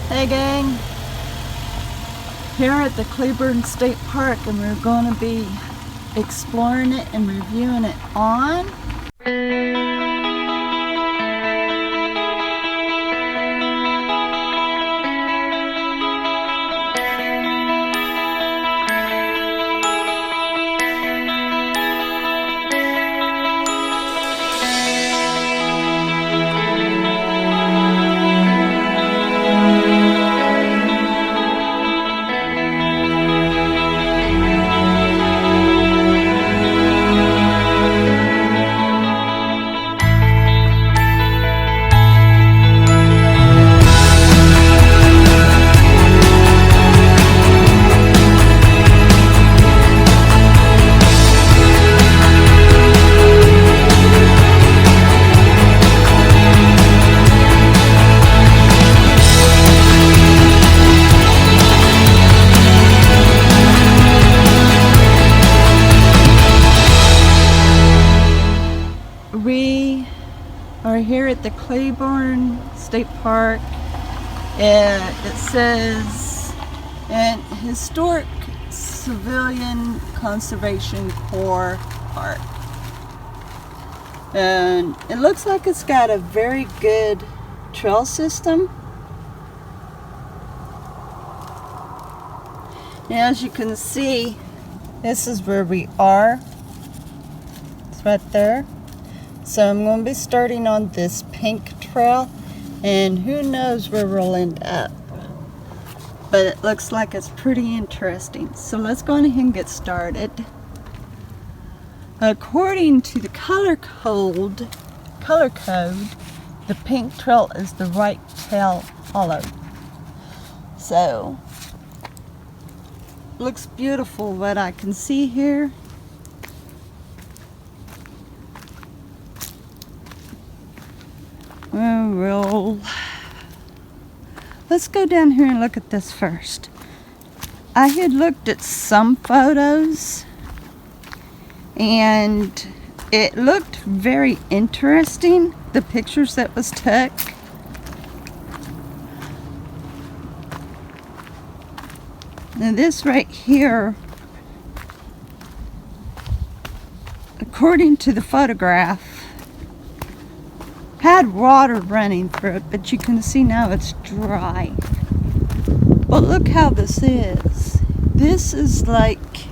Hey gang, here at the Cleburne State Park, and we're going to be exploring it and reviewing it on we are here at the Cleburne State Park. It says an historic civilian conservation corps park, and it looks like it's got a very good trail system. Now, as you can see, this is where we are. It's right there. So I'm going to be starting on this pink trail, and who knows where we'll end up. But it looks like it's pretty interesting. So let's go ahead and get started. According to the color code, the pink trail is the right tail hollow. So looks beautiful what I can see here. Well, let's go down here and look at this first. I had looked at some photos and it looked very interesting, the pictures that was took. Now this right here, according to the photograph, had water running through it, but you can see now it's dry. But look how this is. This is like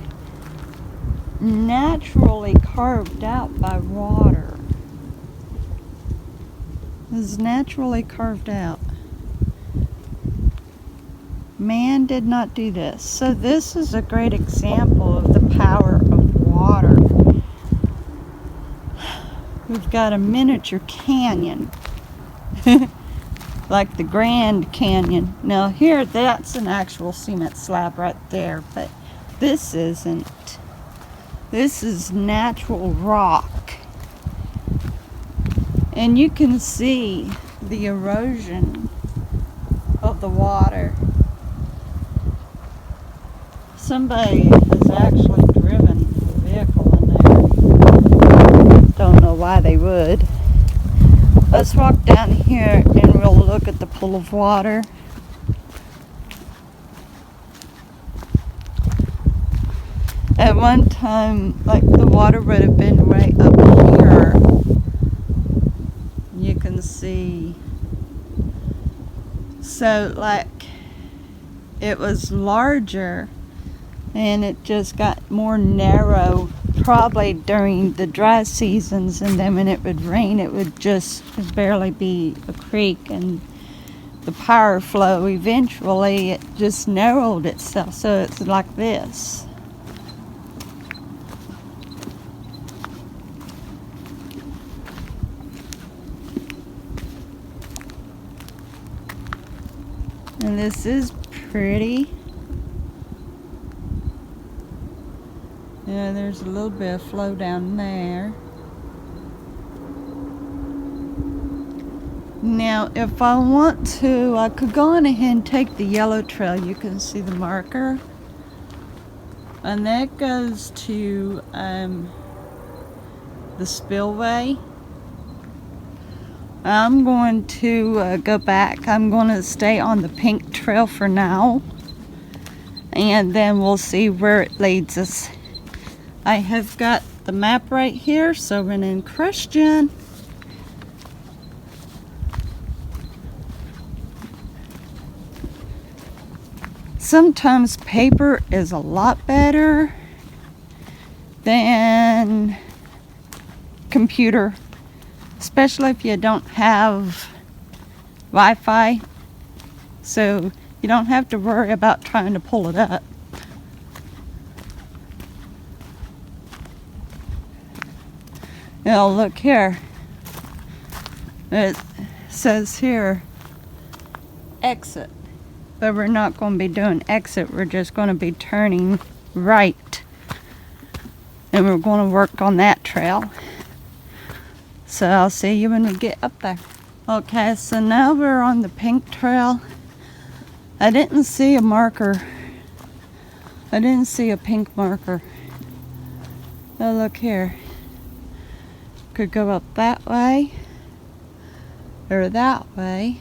naturally carved out by water. This is naturally carved out. Man did not do this. So this is a great example of the power of water. We've got a miniature canyon, like the Grand Canyon. Now here, that's an actual cement slab right there, but this isn't. This is natural rock. And you can see the erosion of the water. Somebody has actually driven a vehicle in there. Don't know why they would. Let's walk down here and we'll look at the pool of water. At one time, like, the water would have been right up here. You can see. So, like, it was larger and it just got more narrow, probably during the dry seasons, and then when it would rain it would just barely be a creek, and the power flow eventually it just narrowed itself, so it's like this. And this is pretty. Yeah, there's a little bit of flow down there. Now, if I want to, I could go on ahead and take the yellow trail. You can see the marker. And that goes to the spillway. I'm going to go back. I'm going to stay on the pink trail for now, and then we'll see where it leads us. I have got the map right here, Sovereign and Christian. Sometimes paper is a lot better than computer, especially if you don't have Wi-Fi, so you don't have to worry about trying to pull it up. Now look here, it says here exit, but we're not going to be doing exit, we're just going to be turning right, and we're going to work on that trail. So I'll see you when we get up there. Okay, so now we're on the pink trail. I didn't see a marker. I didn't see a pink marker. Oh, look here. Could go up that way or that way.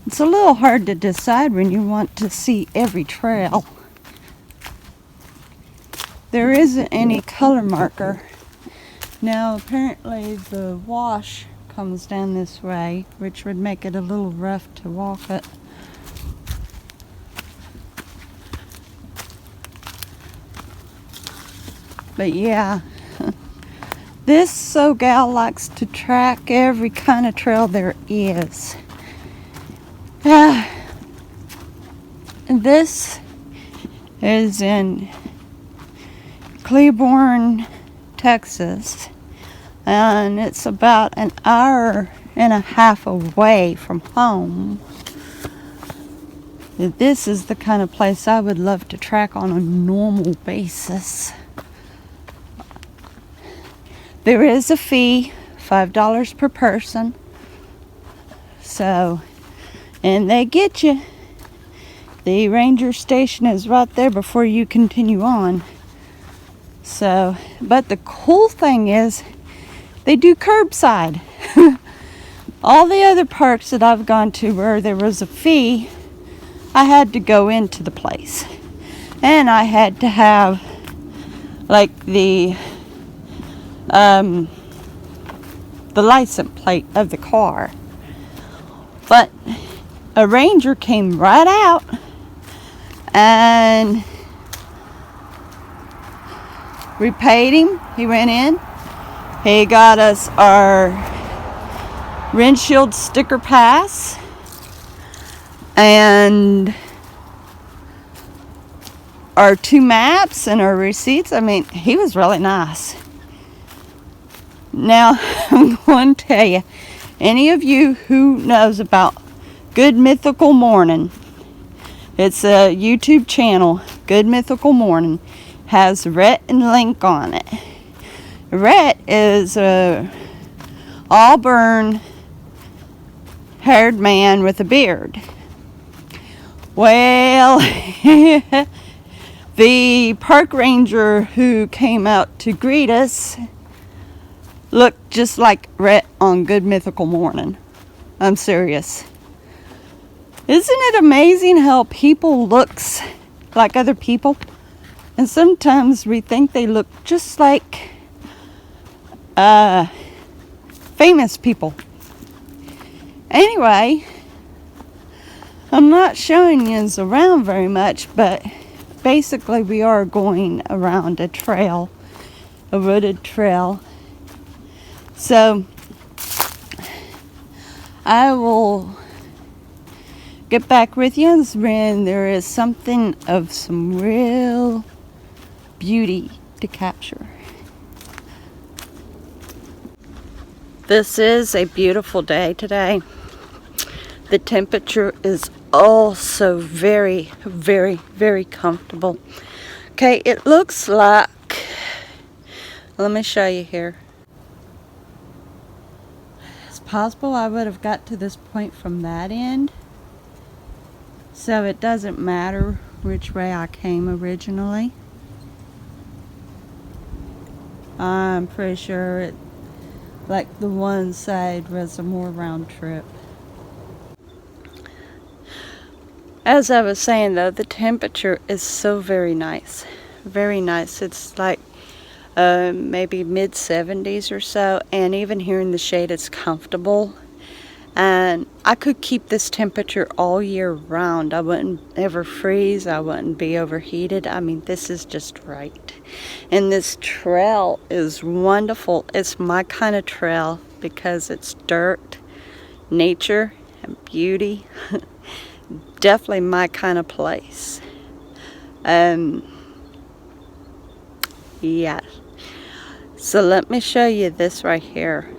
It's a little hard to decide when you want to see every trail. There isn't any color marker. Now apparently the wash comes down this way, which would make it a little rough to walk it. But yeah, this gal likes to track every kind of trail there is. And this is in Cleburne, Texas, and it's about an hour and a half away from home. This is the kind of place I would love to track on a normal basis. There is a fee, $5 per person. So, and they get you. The ranger station is right there before you continue on. So, but the cool thing is they do curbside. All the other parks that I've gone to where there was a fee, I had to go into the place. And I had to have like the license plate of the car. But a ranger came right out and we paid him. He went in. He got us our windshield sticker pass and our 2 maps and our receipts. I mean, he was really nice. Now, I'm going to tell you, any of you who knows about Good Mythical Morning, it's a YouTube channel, Good Mythical Morning, has Rhett and Link on it. Rhett is a auburn haired man with a beard. Well, the park ranger who came out to greet us looked just like Rhett on Good Mythical Morning. I'm serious. Isn't it amazing how people looks like other people? And sometimes we think they look just like famous people. Anyway, I'm not showing you around very much, but basically we are going around a trail, a wooded trail. So I will get back with you when there is something of some real beauty to capture. This is a beautiful day today. The temperature is also very, very, very comfortable. Okay, it looks like, let me show you here. It's possible I would have got to this point from that end. So it doesn't matter which way I came originally. I'm pretty sure it, like the one side was a more round trip. As I was saying though, the temperature is so very nice. Very nice. It's like maybe mid 70s or so, and even here in the shade it's comfortable. And I could keep this temperature all year round. I wouldn't ever freeze. I wouldn't be overheated. I mean, this is just right. And this trail is wonderful. It's my kind of trail because it's dirt, nature, and beauty. Definitely my kind of place. Yeah. So let me show you this right here.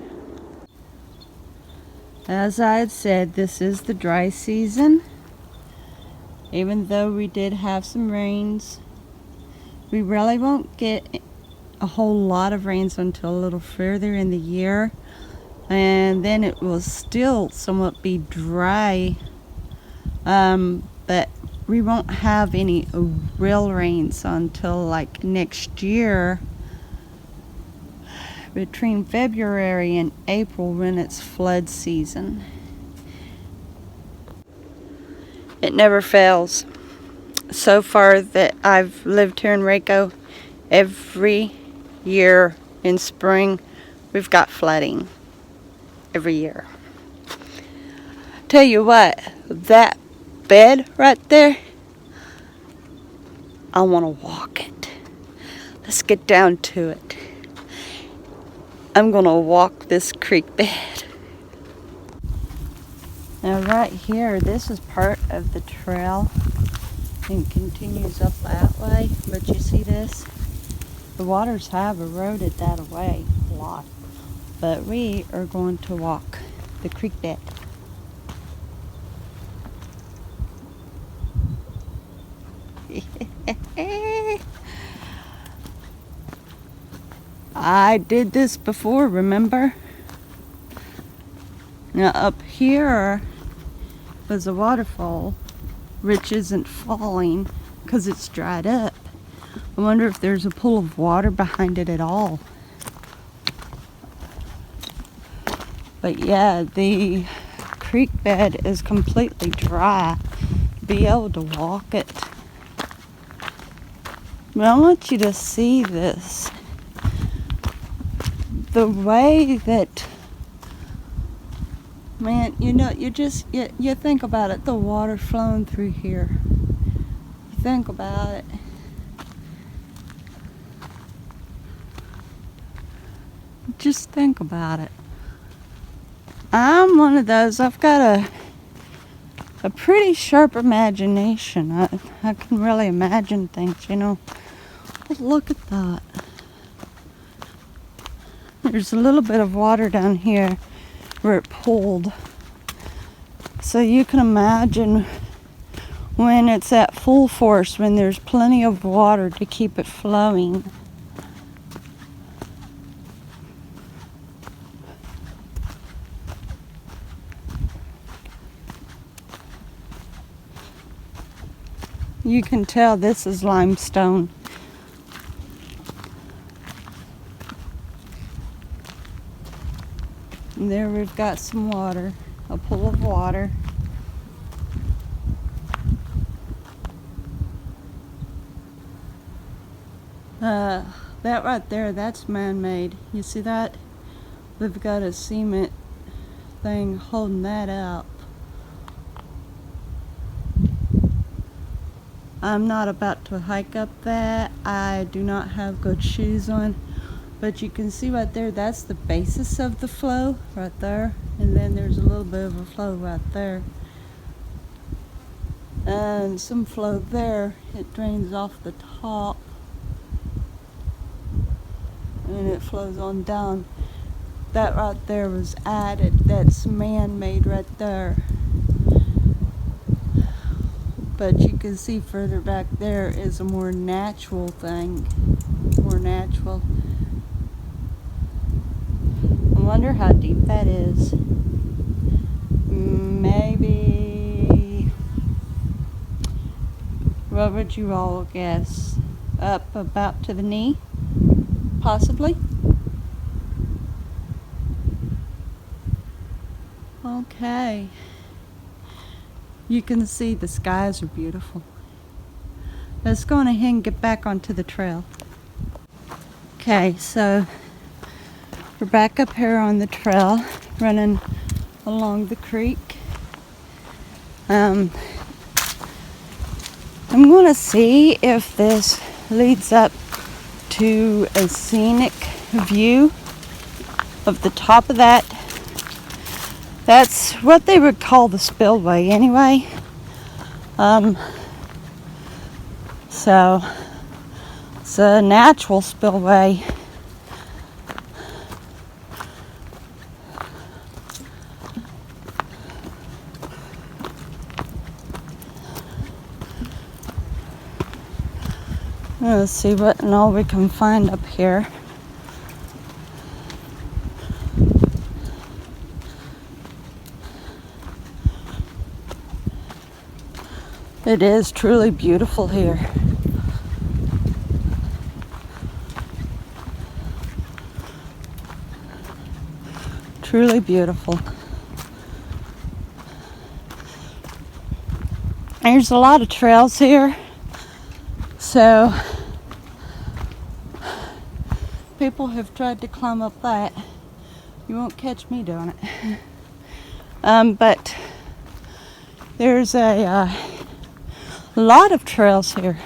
As I had said, this is the dry season. Even though we did have some rains, we really won't get a whole lot of rains until a little further in the year. And then it will still somewhat be dry. But we won't have any real rains until like next year, between February and April, when it's flood season. It never fails. So far that I've lived here in Reiko, every year in spring we've got flooding. Every year. Tell you what, that bed right there, I want to walk it. Let's get down to it. I'm going to walk this creek bed. Now right here, this is part of the trail and continues up that way. But you see this? The waters have eroded that away a lot. But we are going to walk the creek bed. I did this before, remember? Now up here was a waterfall, which isn't falling because it's dried up. I wonder if there's a pool of water behind it at all. But yeah, the creek bed is completely dry. Be able to walk it. But I want you to see this. The way that, man, you know, you think about it, the water flowing through here. You think about it. Just think about it. I'm one of those, I've got a pretty sharp imagination. I can really imagine things, you know. But look at that. There's a little bit of water down here where it pulled. So you can imagine when it's at full force, when there's plenty of water to keep it flowing. You can tell this is limestone. And there we've got some water, a pool of water. That right there, that's man-made. You see that? We've got a cement thing holding that up. I'm not about to hike up that. I do not have good shoes on. But you can see right there, that's the basis of the flow right there. And then there's a little bit of a flow right there. And some flow there. It drains off the top. And it flows on down. That right there was added. That's man-made right there. But you can see further back there is a more natural thing. More natural. I wonder how deep that is. Maybe What would you all guess? Up about to the knee, possibly? Okay. You can see the skies are beautiful. Let's go on ahead and get back onto the trail. Okay, so we're back up here on the trail, running along the creek. I'm going to see if this leads up to a scenic view of the top of that. That's what they would call the spillway anyway. So it's a natural spillway. Let's see what and all we can find up here. It is truly beautiful here. Truly beautiful. There's a lot of trails here, so people have tried to climb up that. You won't catch me doing it. But there's a lot of trails here.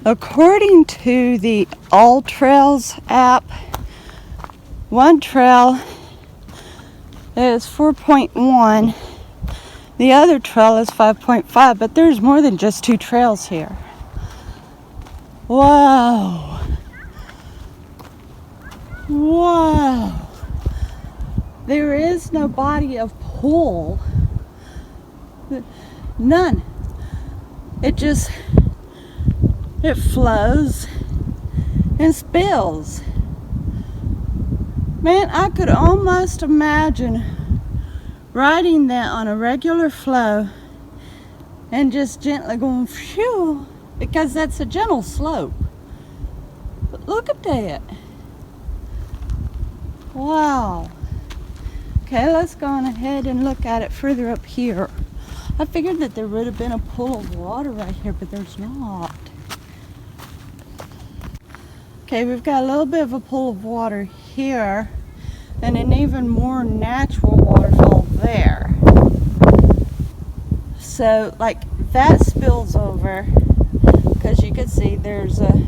According to the All Trails app, one trail is 4.1, the other trail is 5.5, but there's more than just two trails here. Wow. Wow. There is no body of pool. None. It flows and spills. Man, I could almost imagine riding that on a regular flow and just gently going phew, because that's a gentle slope. But look at that. Wow. Okay, let's go on ahead and look at it further up here. I figured that there would have been a pool of water right here, but there's not. Okay, we've got a little bit of a pool of water here and an even more natural waterfall there. So, like, that spills over because you can see there's a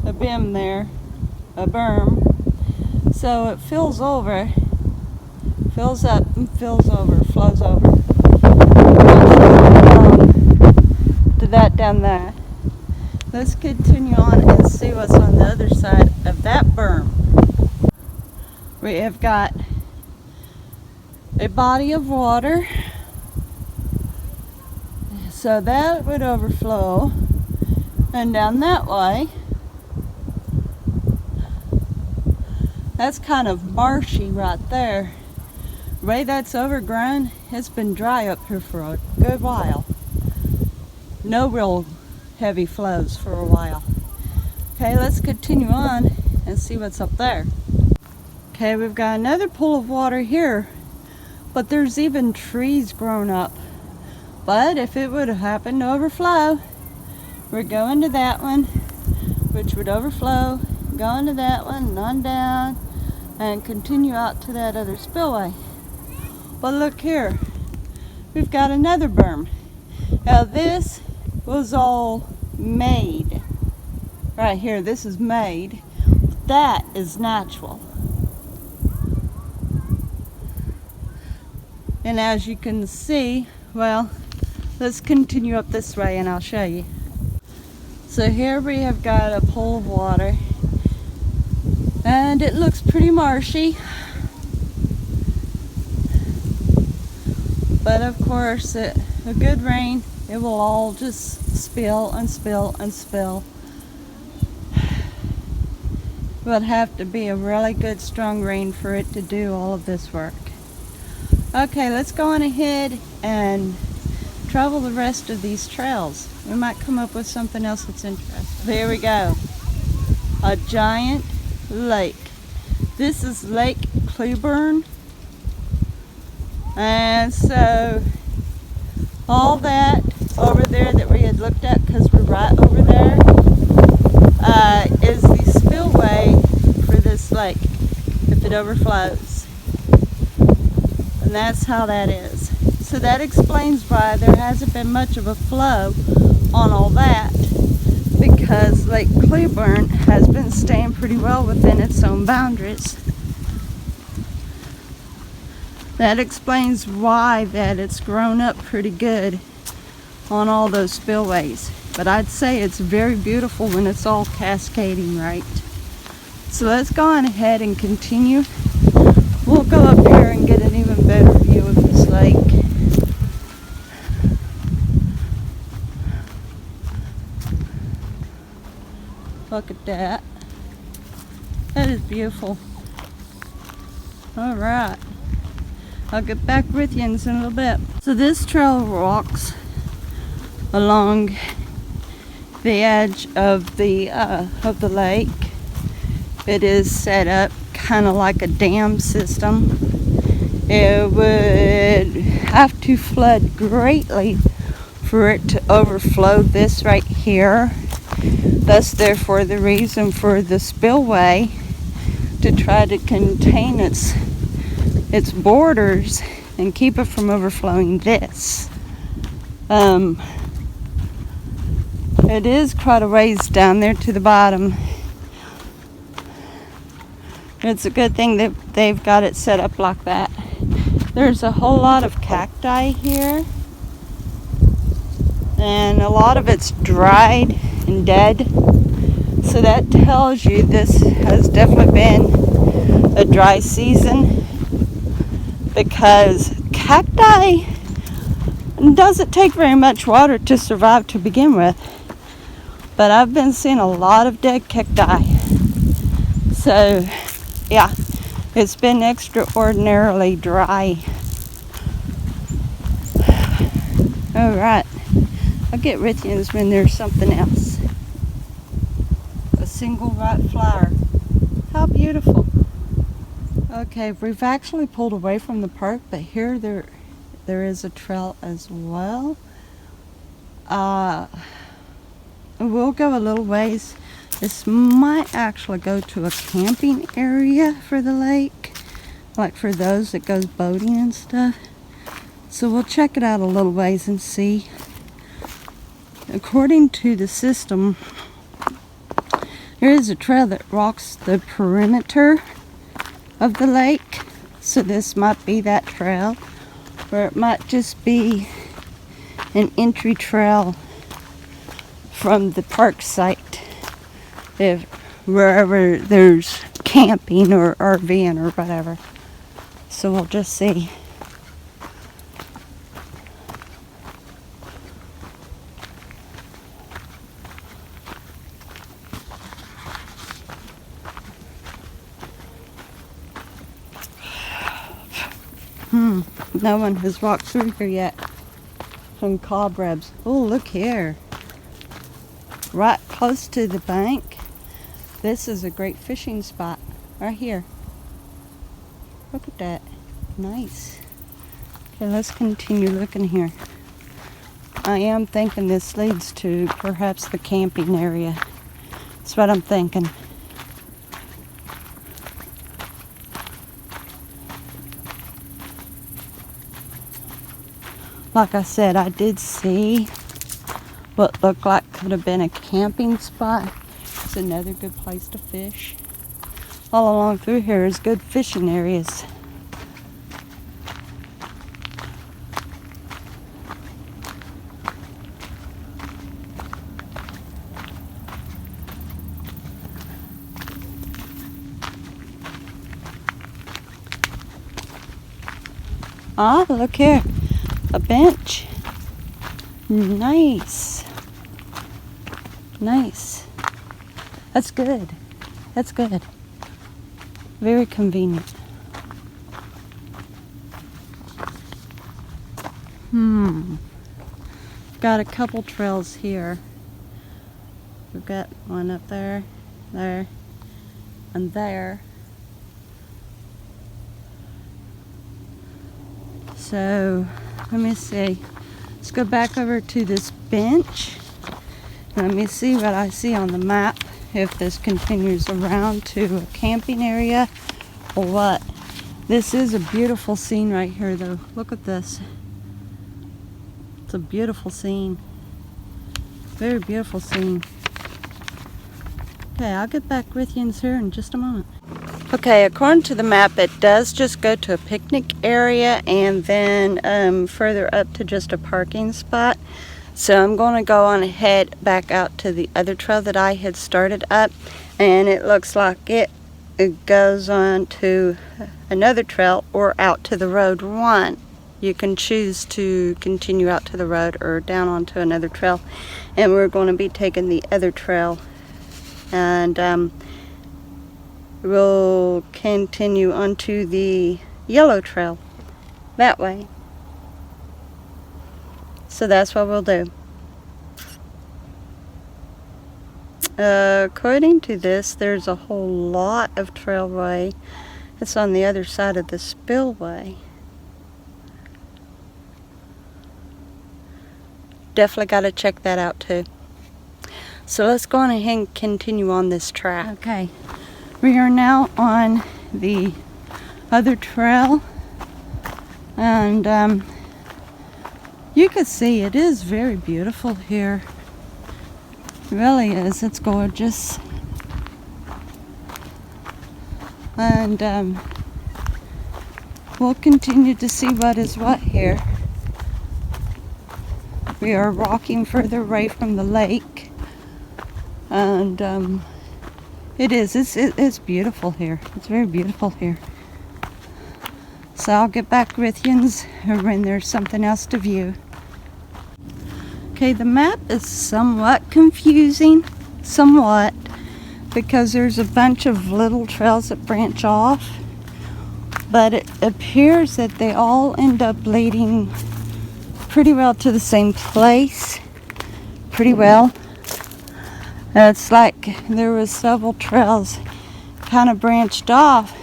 berm there, a berm. So it fills over, fills up and fills over, flows over. To that down there. Let's continue on and see what's on the other side of that berm. We have got a body of water. So that would overflow. And down that way, that's kind of marshy right there. The way that's overgrown, it's been dry up here for a good while. No real heavy flows for a while. Okay, let's continue on and see what's up there. Okay, we've got another pool of water here, but there's even trees grown up. But if it would have happened to overflow, we're going to that one, which would overflow, go into that one, and on down, and continue out to that other spillway. But look here, we've got another berm. Now this was all made. Right here, this is made. That is natural. And as you can see, well, let's continue up this way and I'll show you. So here we have got a pool of water. And it looks pretty marshy. But of course, a good rain, it will all just spill and spill and spill. It would have to be a really good strong rain for it to do all of this work. Okay, let's go on ahead and travel the rest of these trails. We might come up with something else that's interesting. There we go. A giant lake. This is Lake Cleburne. And so all that over there that we had looked at, because we're right over there, is the spillway for this lake if it overflows. And that's how that is. So that explains why there hasn't been much of a flow on all that, because Lake Cleburne has been staying pretty well within its own boundaries. That explains why that it's grown up pretty good on all those spillways. But I'd say it's very beautiful when it's all cascading right. So let's go on ahead and continue. We'll go up here and get an even better view of this lake. Look at that. That is beautiful. Alright. I'll get back with you in a little bit. So this trail walks along the edge of the lake. It is set up kind of like a dam system. It would have to flood greatly for it to overflow this right here. Thus, therefore, the reason for the spillway to try to contain its borders and keep it from overflowing this. It is quite a ways down there to the bottom. It's a good thing that they've got it set up like that. There's a whole lot of cacti here, and a lot of it's dried and dead. So that tells you this has definitely been a dry season, because cacti doesn't take very much water to survive to begin with. But I've been seeing a lot of dead cacti. So, yeah, it's been extraordinarily dry. Alright, I'll get with you when there's something else. A single white flower. How beautiful. Okay, we've actually pulled away from the park, but here there is a trail as well. We'll go a little ways. This might actually go to a camping area for the lake, like for those that goes boating and stuff. So we'll check it out a little ways and see. According to the system, there is a trail that walks the perimeter of the lake. So this might be that trail, or it might just be an entry trail from the park site, if wherever there's camping or RVing or whatever. So we'll just see. No one has walked through here yet. Some cobwebs. Oh, look here. Right close to the bank. This is a great fishing spot. Right here. Look at that. Nice. Okay, let's continue looking here. I am thinking this leads to perhaps the camping area. That's what I'm thinking. Like I said, I did see what looked like could have been a camping spot. It's another good place to fish. All along through here is good fishing areas. Ah, look here. A bench. Nice. Nice. That's good. That's good. Very convenient. Got a couple trails here. We've got one up there, there, and there. So, let me see. Let's go back over to this bench. Let me see what I see on the map, if this continues around to a camping area or what. This is a beautiful scene right here though. Look at this. It's a beautiful scene. Very beautiful scene. Okay, I'll get back with you here in just a moment. Okay, according to the map, it does just go to a picnic area and then further up to just a parking spot. So I'm going to go on ahead back out to the other trail that I had started up, and it looks like it goes on to another trail or out to the road one. You can choose to continue out to the road or down onto another trail, and we're going to be taking the other trail, and we'll continue onto the yellow trail that way. So that's what we'll do. According to this, there's a whole lot of trailway. It's on the other side of the spillway. Definitely got to check that out too. So let's go on ahead and continue on this track. Okay, we are now on the other trail, and you can see it is very beautiful here. It really is. It's gorgeous. And we'll continue to see what is what here. We are walking further away from the lake, and it's beautiful here. It's very beautiful here. So I'll get back with you when there's something else to view. Okay, the map is somewhat confusing, because there's a bunch of little trails that branch off, but it appears that they all end up leading pretty well to the same place, pretty well. It's like there was several trails kind of branched off.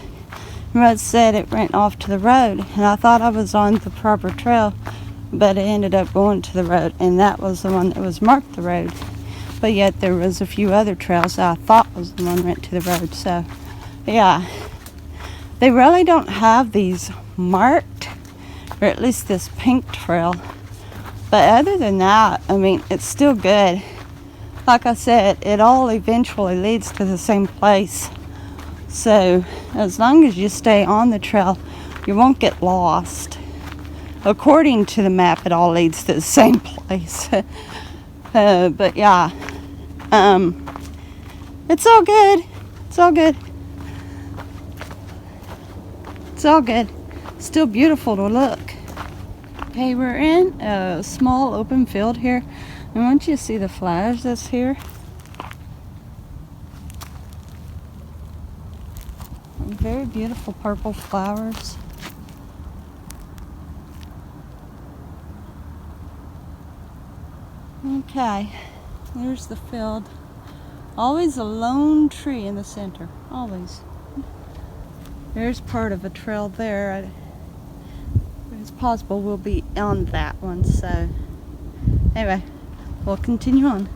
Rudd said it went off to the road, and I thought I was on the proper trail, but it ended up going to the road, and that was the one that was marked the road. But yet there was a few other trails that I thought was the one that went to the road. So yeah, they really don't have these marked, or at least this pink trail. But other than that, I mean, it's still good. Like I said, it all eventually leads to the same place. So as long as you stay on the trail, you won't get lost. According to the map, it all leads to the same place. But yeah, it's all good. It's all good. It's all good. Still beautiful to look. Okay, we're in a small open field here. And I want you to see the flowers that's here. Very beautiful purple flowers. Okay, there's the field. Always a lone tree in the center, always. There's part of a trail there. It's possible we'll be on that one, so anyway, we'll continue on.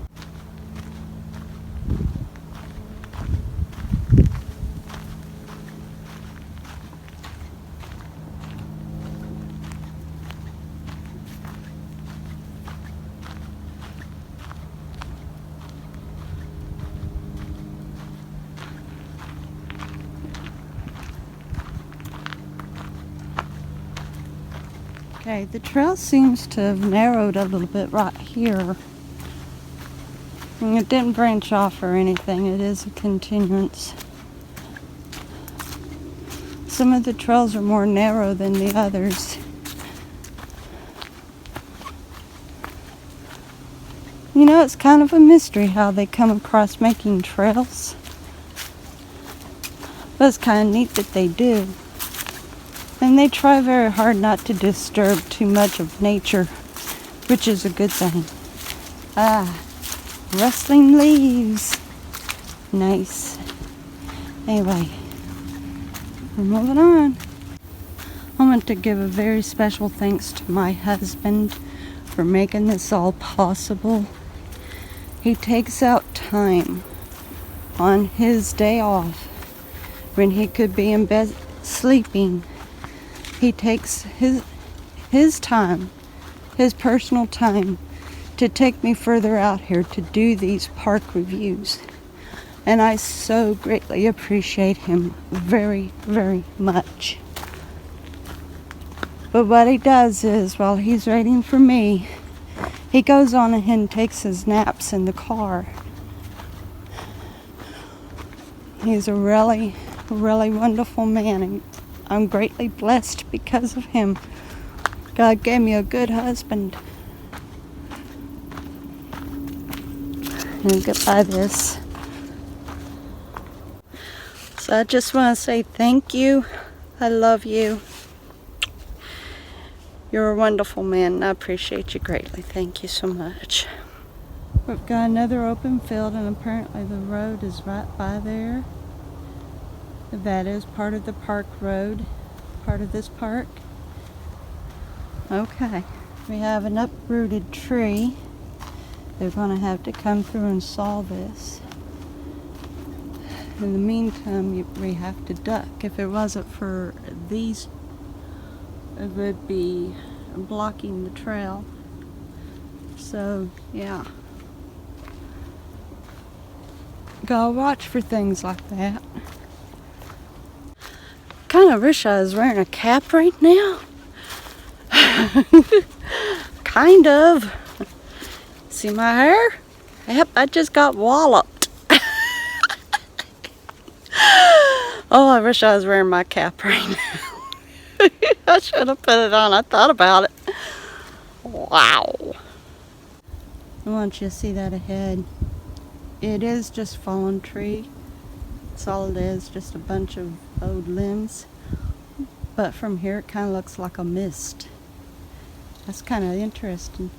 Okay, the trail seems to have narrowed a little bit right here. And it didn't branch off or anything. It is a continuance. Some of the trails are more narrow than the others. You know, it's kind of a mystery how they come across making trails. But it's kind of neat that they do. And they try very hard not to disturb too much of nature, which is a good thing. Rustling leaves. Nice. Anyway, we're moving on. I want to give a very special thanks to my husband for making this all possible. He takes out time on his day off when he could be in bed sleeping. He takes his time, his personal time, to take me further out here to do these park reviews. And I so greatly appreciate him very, very much. But what he does is, while he's waiting for me, he goes on ahead and takes his naps in the car. He's a really, really wonderful man, and I'm greatly blessed because of him. God gave me a good husband. And get by this. So I just want to say thank you. I love you. You're a wonderful man, and I appreciate you greatly. Thank you so much. We've got another open field, and apparently the road is right by there. That is part of the park road, part of this park. Okay, we have an uprooted tree. They're going to have to come through and saw this. In the meantime, we have to duck. If it wasn't for these, it would be blocking the trail. So, yeah. Gotta watch for things like that. Kind of wish I was wearing a cap right now. Kind of. See my hair? Yep, I just got walloped. Oh, I wish I was wearing my cap right now. I should have put it on. I thought about it. Wow. I want you to see that ahead. It is just fallen tree. That's all it is, just a bunch of old limbs. But from here it kind of looks like a mist. That's kind of interesting.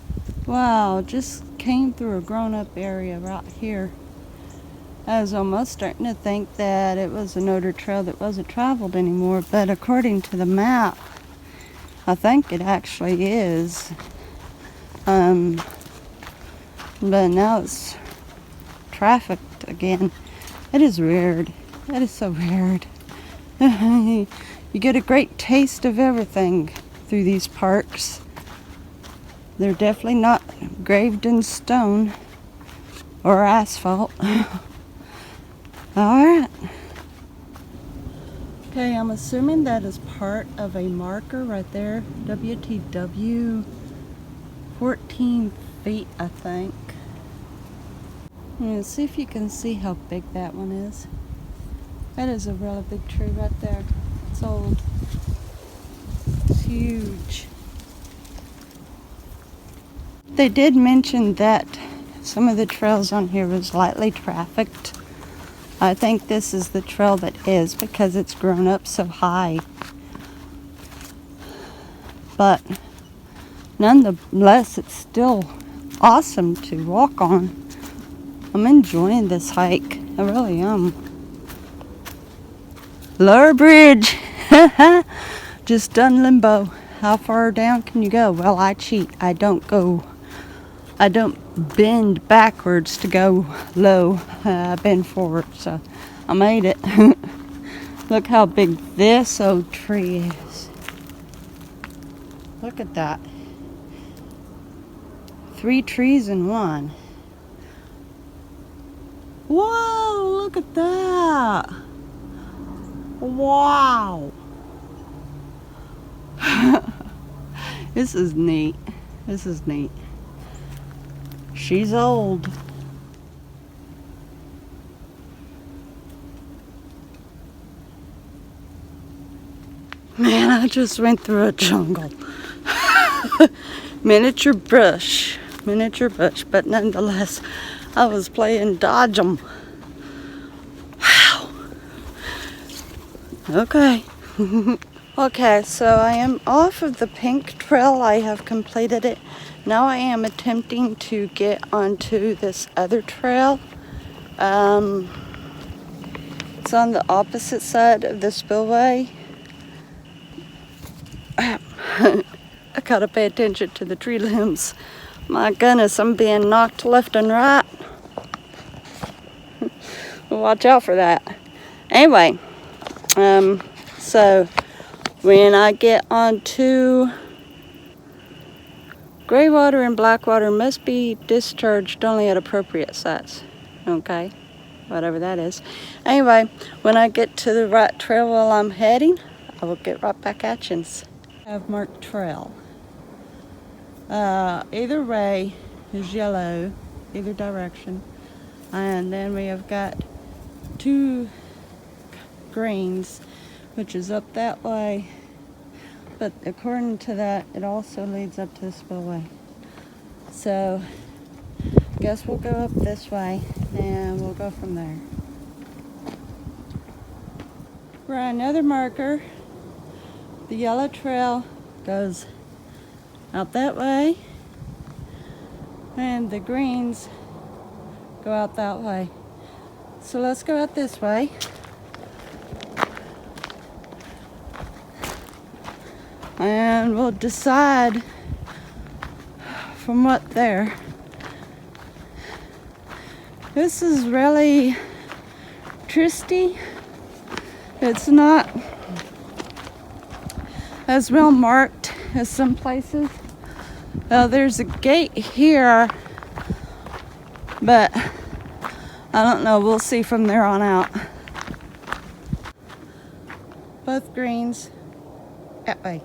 Wow, just came through a grown-up area right here. I was almost starting to think that it was an older trail that wasn't traveled anymore, but according to the map, I think it actually is. But now it's trafficked again. It is weird. That is so weird. You get a great taste of everything through these parks. They're definitely not graved in stone or asphalt. Alright. Okay, I'm assuming that is part of a marker right there. WTW 14 feet, I think. Let's see if you can see how big that one is. That is a really big tree right there. It's old. It's huge. They did mention that some of the trails on here was lightly trafficked. I think this is the trail that is, because it's grown up so high. But nonetheless, it's still awesome to walk on. I'm enjoying this hike. I really am. Lower bridge. Just done limbo. How far down can you go? Well, I cheat. I don't bend backwards to go low. I bend forward, so I made it. Look how big this old tree is. Look at that. 3 trees in one. Whoa, look at that. Wow. This is neat. This is neat. She's old. Man, I just went through a jungle. Miniature bush, but nonetheless, I was playing dodge 'em. Wow. Okay. Okay, so I am off of the pink trail. I have completed it. Now I am attempting to get onto this other trail. It's on the opposite side of the spillway. I gotta pay attention to the tree limbs. My goodness, I'm being knocked left and right. Watch out for that. Anyway, so when I get onto gray water and black water must be discharged only at appropriate sites. Okay, whatever that is. Anyway, when I get to the right trail where I'm heading, I will get right back at you. I have marked trail. Either way is yellow, either direction. And then we have got 2 greens, which is up that way. But according to that, it also leads up to the spillway. So, guess we'll go up this way and we'll go from there. For another marker, the yellow trail goes out that way, and the greens go out that way. So let's go out this way. And we'll decide from what there. This is really twisty. It's not as well marked as some places. There's a gate here, but I don't know. We'll see from there on out. Both greens that way.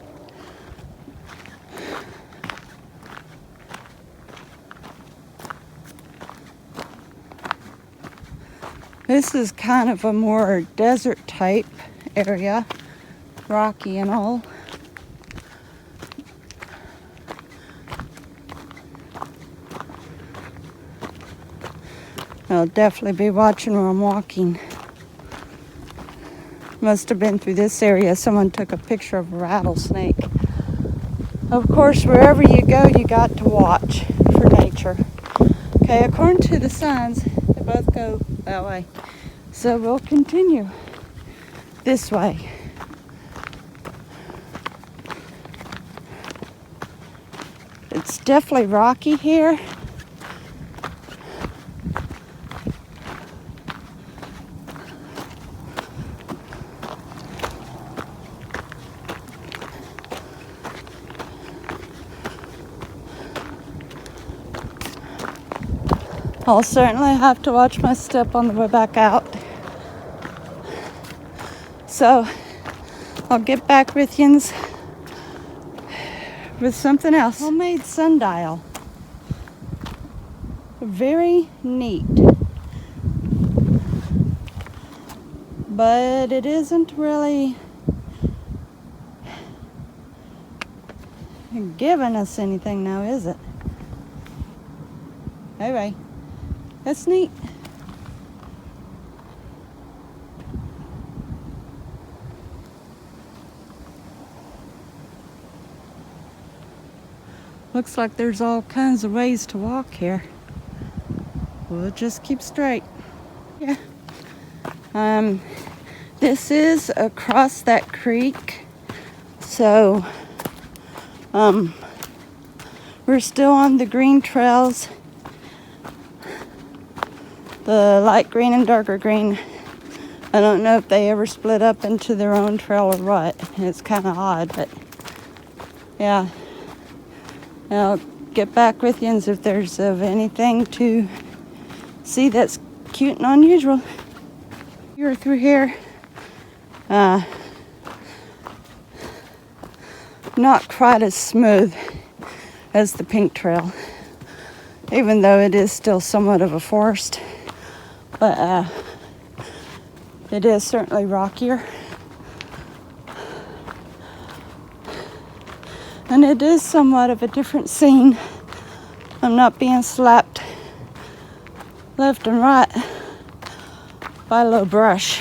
This is kind of a more desert type area, rocky and all. I'll definitely be watching where I'm walking. Must have been through this area. Someone took a picture of a rattlesnake. Of course, wherever you go, you got to watch for nature. Okay, according to the signs, they both go that way. So we'll continue this way. It's definitely rocky here. I'll certainly have to watch my step on the way back out. So I'll get back with yous with something else. Homemade sundial. Very neat. But it isn't really giving us anything now, is it? Anyway, that's neat. Looks like there's all kinds of ways to walk here. We'll just keep straight. Yeah. This is across that creek. So, we're still on the green trails. The light green and darker green. I don't know if they ever split up into their own trail or what. It's kind of odd, but yeah. I'll get back with you if there's anything to see that's cute and unusual. You're through here. Not quite as smooth as the pink trail, even though it is still somewhat of a forest. But it is certainly rockier. And it is somewhat of a different scene. I'm not being slapped left and right by low brush.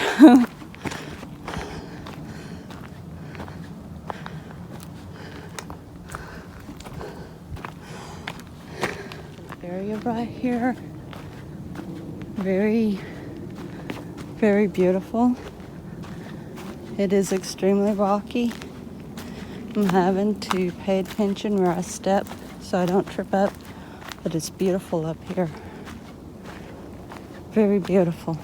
area right here. Very, very beautiful. It is extremely rocky. I'm having to pay attention where I step so I don't trip up, but it's beautiful up here. Very beautiful.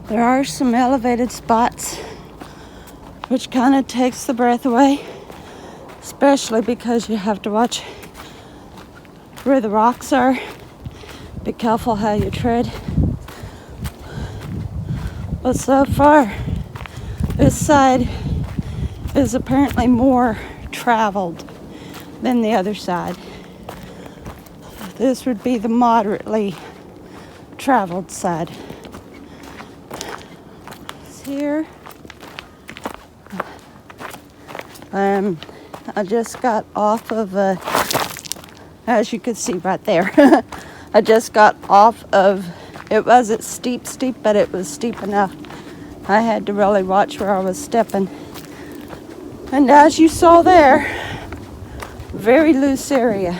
There are some elevated spots which kind of takes the breath away, especially because you have to watch where the rocks are. Be careful how you tread. But so far, this side is apparently more traveled than the other side. This would be the moderately traveled side. Here, I just got off of as you can see right there, I just got off of, it wasn't steep, but it was steep enough. I had to really watch where I was stepping. And as you saw there, very loose area.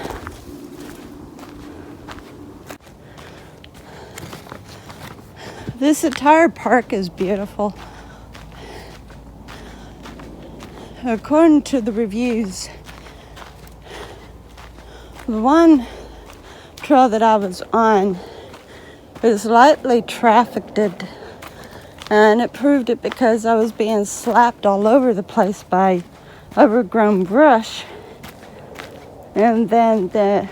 This entire park is beautiful. According to the reviews, the one trail that I was on is lightly trafficked, and it proved it because I was being slapped all over the place by overgrown brush. And then the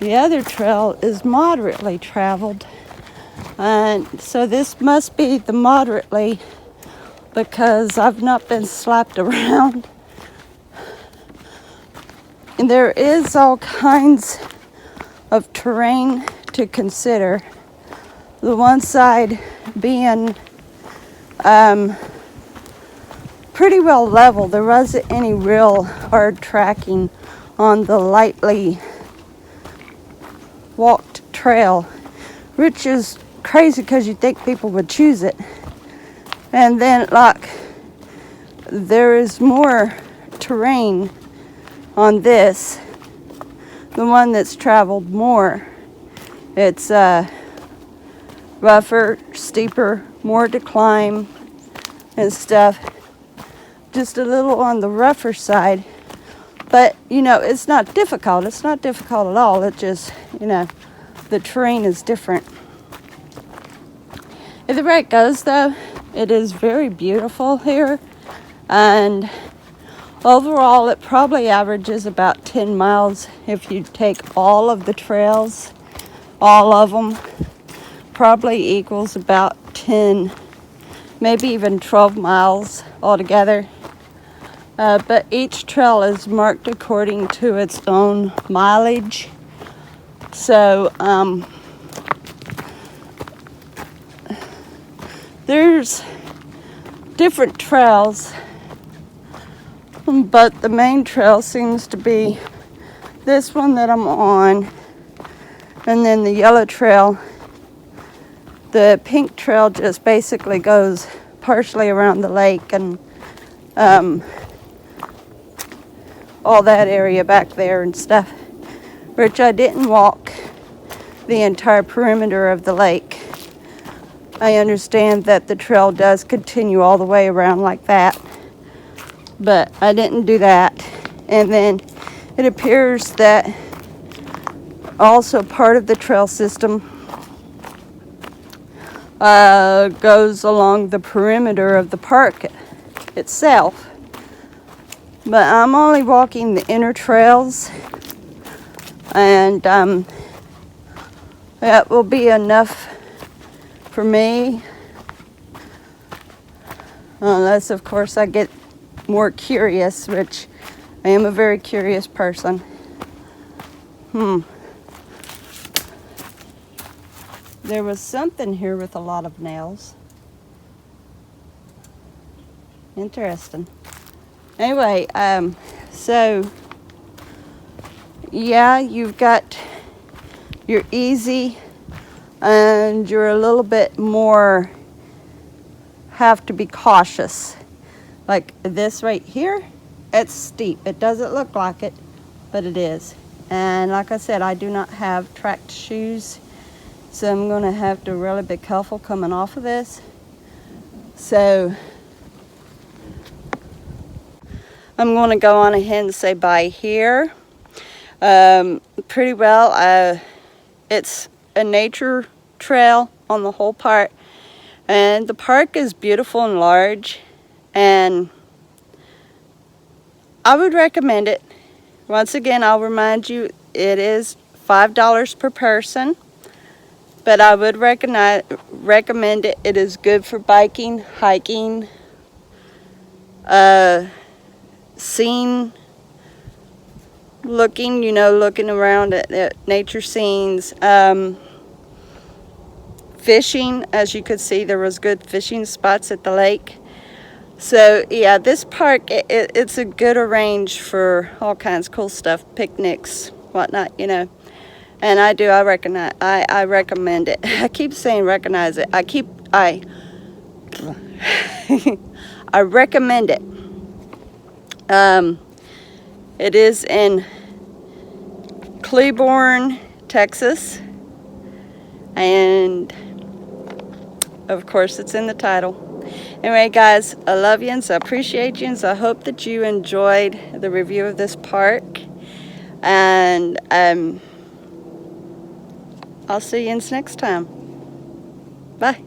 other trail is moderately traveled. And so this must be the moderately, because I've not been slapped around. And there is all kinds of terrain to consider. The one side being pretty well level. There wasn't any real hard tracking on the lightly walked trail, which is crazy because you'd think people would choose it. And then like there is more terrain on this, the one that's traveled more. It's rougher, steeper, more to climb and stuff. Just a little on the rougher side. But, you know, it's not difficult. It's not difficult at all. It just, you know, the terrain is different. Either way it goes, though, it is very beautiful here. And overall, it probably averages about 10 miles if you take all of the trails, all of them. Probably equals about 10, maybe even 12 miles altogether. But each trail is marked according to its own mileage. So there's different trails, but the main trail seems to be this one that I'm on, and then the yellow trail. The pink trail just basically goes partially around the lake and all that area back there and stuff, which I didn't walk the entire perimeter of the lake. I understand that the trail does continue all the way around like that, but I didn't do that. And then it appears that also part of the trail system goes along the perimeter of the park itself. But I'm only walking the inner trails, and that will be enough for me, unless of course I get more curious, which I am a very curious person. There was something here with a lot of nails. Interesting. Anyway, so yeah, you've got your easy, and you're a little bit more have to be cautious. Like this right here, it's steep. It doesn't look like it, but it is. And like I said, I do not have tracked shoes, so I'm going to have to really be careful coming off of this. So I'm going to go on ahead and say bye here. Pretty well, it's a nature trail on the whole part, and the park is beautiful and large, and I would recommend it. Once again, I'll remind you, it is $5 per person, but I would recommend it. It is good for biking, hiking, scene looking, looking around at nature scenes. Fishing, as you could see, there was good fishing spots at the lake. So yeah, this park, it's a good arrange for all kinds of cool stuff, picnics, whatnot, And I recommend it. I keep saying recognize it. I recommend it. It is in Cleburne, Texas, and of course it's in the title. Anyway, guys, I love you, and so I appreciate you, and so I hope that you enjoyed the review of this park. And I'll see you next time. Bye.